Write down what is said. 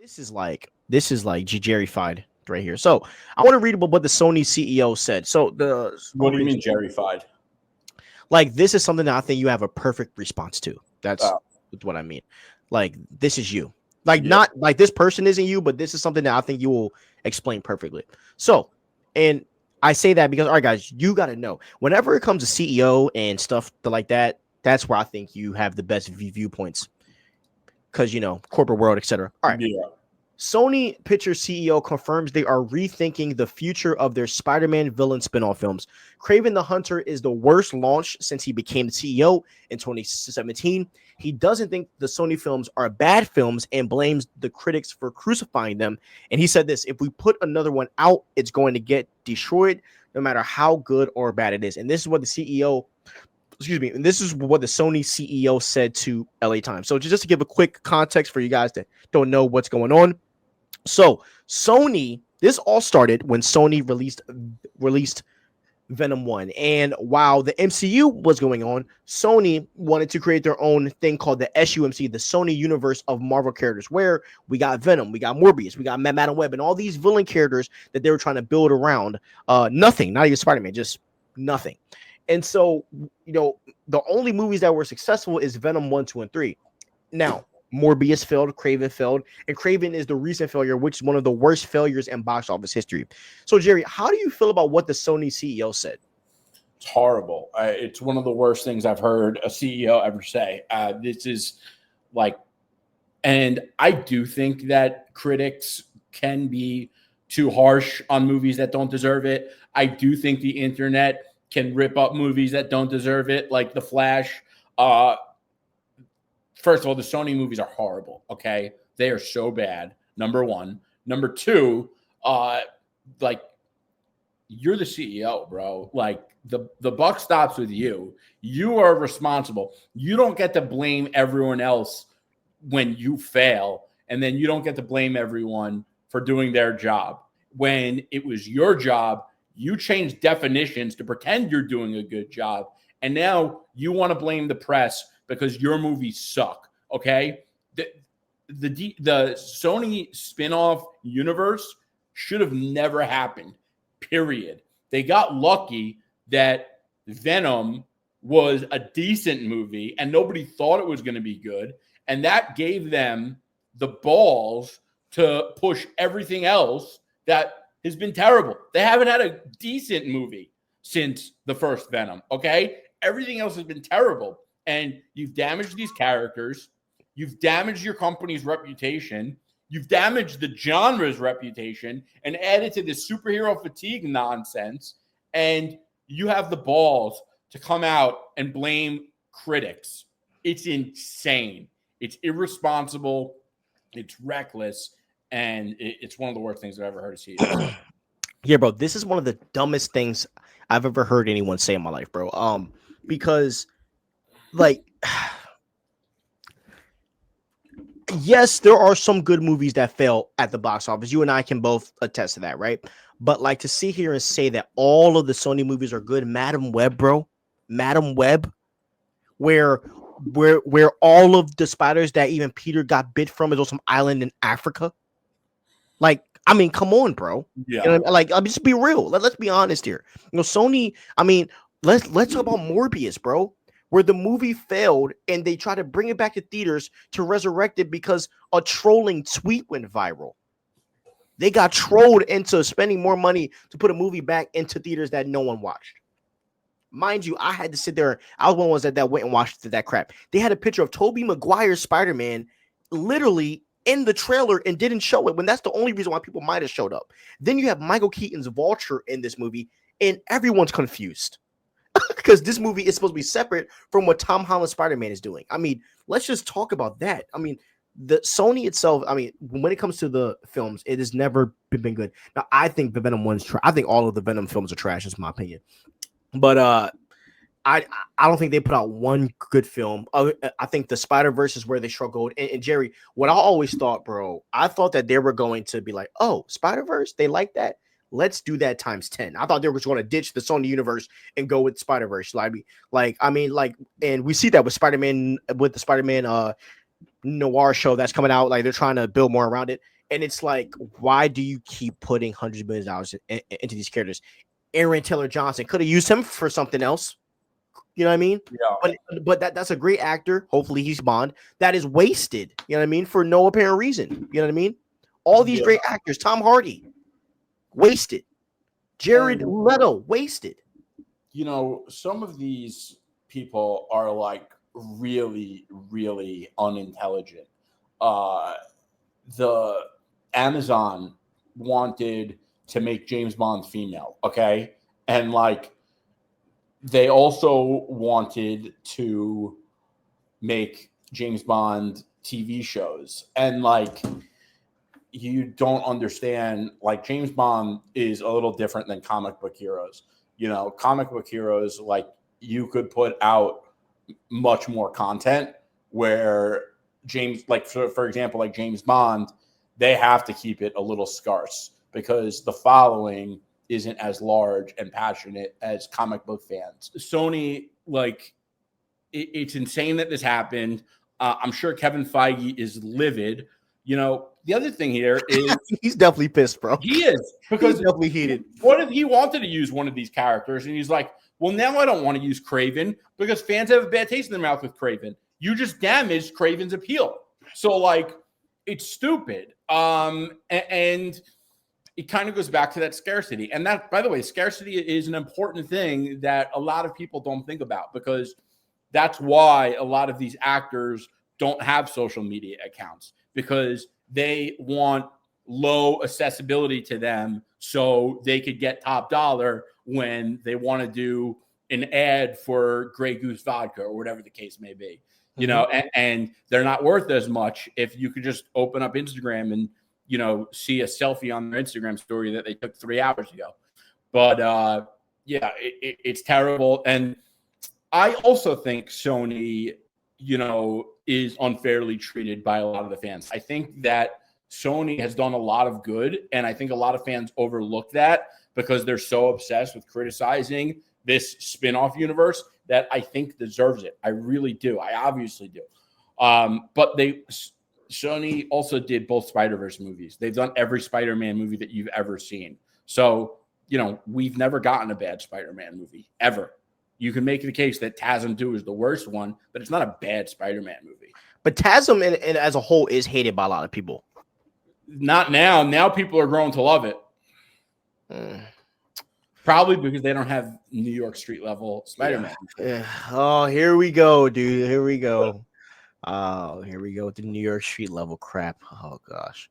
this is like Jerry-fied right here. So I want to read about what the Sony CEO said. So What do you mean Jerry-fied? like this is something that I think you have a perfect response to. That's Oh. what I mean. Like this is you. Like Yep. not like this person isn't you, but this is something that I think you will explain perfectly. So, and I say that because all right, guys, you got to know whenever it comes to CEO and stuff like that, that's where I think you have the best viewpoints because corporate world, etc. All right. Yeah. Sony Pictures CEO confirms they are rethinking the future of their Spider-Man villain spin-off films. Kraven the Hunter is the worst launch since he became the CEO in 2017. He doesn't think the Sony films are bad films and blames the critics for crucifying them. And he said this, if we put another one out, it's going to get destroyed no matter how good or bad it is. And this is what the CEO and this is what the Sony CEO said to LA Times. So just to give a quick context for you guys that don't know what's going on. So Sony, this all started when Sony released Venom 1. And while the MCU was going on, Sony wanted to create their own thing called the SUMC, the Sony universe of Marvel characters, where we got Venom, we got Morbius, we got Madam Web, and all these villain characters that they were trying to build around nothing, not even Spider-Man, just nothing. And so, the only movies that were successful is Venom 1, 2, and 3. Now, Morbius failed, Kraven failed, and Kraven is the recent failure, which is one of the worst failures in box office history. So, Jerry, how do you feel about what the Sony CEO said? It's horrible. It's one of the worst things I've heard a CEO ever say. This is like, and I do think that critics can be too harsh on movies that don't deserve it. I do think the internet can rip up movies that don't deserve it, like The Flash. First of all, the Sony movies are horrible, okay? They are so bad, number one. Number two, like, you're the CEO, bro. Like, the buck stops with you. You are responsible. You don't get to blame everyone else when you fail, and then you don't get to blame everyone for doing their job. When it was your job, you changed definitions to pretend you're doing a good job, and now you want to blame the press because your movies suck, okay? The Sony spinoff universe should have never happened, period. They got lucky that Venom was a decent movie and nobody thought it was going to be good, and that gave them the balls to push everything else that has been terrible. They haven't had a decent movie since the first Venom, okay? Everything else has been terrible. And you've damaged these characters. You've damaged your company's reputation. You've damaged the genre's reputation and added to this superhero fatigue nonsense. And you have the balls to come out and blame critics. It's insane. It's irresponsible. It's reckless. And it's one of the worst things I've ever heard of CEO. Yeah, bro. This is one of the dumbest things I've ever heard anyone say in my life, bro. Because like, yes, there are some good movies that fail at the box office. You and I can both attest to that, right? But like to sit here and say that all of the Sony movies are good, Madam Web, bro, Madam Web, where all of the spiders that even Peter got bit from is on some island in Africa. Like, I mean, come on, bro. Yeah. You know, like, I mean, just be real. Let's be honest here. Sony. I mean, let's talk about Morbius, bro. Where the movie failed and they tried to bring it back to theaters to resurrect it because a trolling tweet went viral. They got trolled into spending more money to put a movie back into theaters that no one watched. Mind you, I had to sit there. I was one of the ones that went and watched that crap. They had a picture of Tobey Maguire's Spider-Man literally in the trailer and didn't show it when that's the only reason why people might have showed up. Then you have Michael Keaton's Vulture in this movie and everyone's confused. Because this movie is supposed to be separate from what Tom Holland's Spider-Man is doing. I mean, let's just talk about that. I mean, the Sony itself, I mean, when it comes to the films, it has never been good. Now, I think the Venom one's trash. I think all of the Venom films are trash, is my opinion. But I don't think they put out one good film. I think the Spider-Verse is where they struggled. And Jerry, what I always thought, bro, I thought that they were going to be like, oh, Spider-Verse, they like that. Let's do that times 10. I thought they were going to ditch the Sony universe and go with Spider-Verse. And we see that with Spider-Man, with the Spider-Man noir show that's coming out. Like, they're trying to build more around it. And it's like, why do you keep putting hundreds of millions of dollars into these characters? Aaron Taylor Johnson could have used him for something else. You know what I mean? Yeah. But that's a great actor. Hopefully he's Bond. That is wasted. You know what I mean? For no apparent reason. You know what I mean? All these great actors. Tom Hardy, wasted. Jared Leto, wasted. You know, some of these people are like really, really unintelligent. The Amazon wanted to make James Bond female, okay? And like they also wanted to make James Bond TV shows. And like you don't understand, like James Bond is a little different than comic book heroes. You know, comic book heroes, like you could put out much more content where James, like for example, like James Bond, they have to keep it a little scarce because the following isn't as large and passionate as comic book fans. Sony, like, it's insane that this happened. I'm sure Kevin Feige is livid. You know, the other thing here is he's definitely pissed, bro. He is, because he's definitely heated. What if he wanted to use one of these characters and he's like, well, now I don't want to use Kraven because fans have a bad taste in their mouth with Kraven. You just damaged Kraven's appeal. So like, it's stupid. And it kind of goes back to that scarcity. And that, by the way, scarcity is an important thing that a lot of people don't think about, because that's why a lot of these actors don't have social media accounts, because they want low accessibility to them so they could get top dollar when they want to do an ad for Grey Goose vodka or whatever the case may be. You know, and they're not worth as much if you could just open up Instagram and, you know, see a selfie on their Instagram story that they took 3 hours ago. But yeah, it's terrible. And I also think Sony, you know, is unfairly treated by a lot of the fans. I think that Sony has done a lot of good, and I think a lot of fans overlook that because they're so obsessed with criticizing this spin-off universe that I think deserves it. I really do. I obviously do. But Sony also did both Spider-Verse movies. They've done every Spider-Man movie that you've ever seen. So, you know, we've never gotten a bad Spider-Man movie, ever. You can make the case that TASM 2 is the worst one, but it's not a bad Spider-Man movie. But TASM as a whole is hated by a lot of people. Not now. Now people are growing to love it. Probably because they don't have New York street level Spider-Man. Yeah. Oh, here we go, dude. Here we go. Oh, here we go with the New York street level crap. Oh gosh.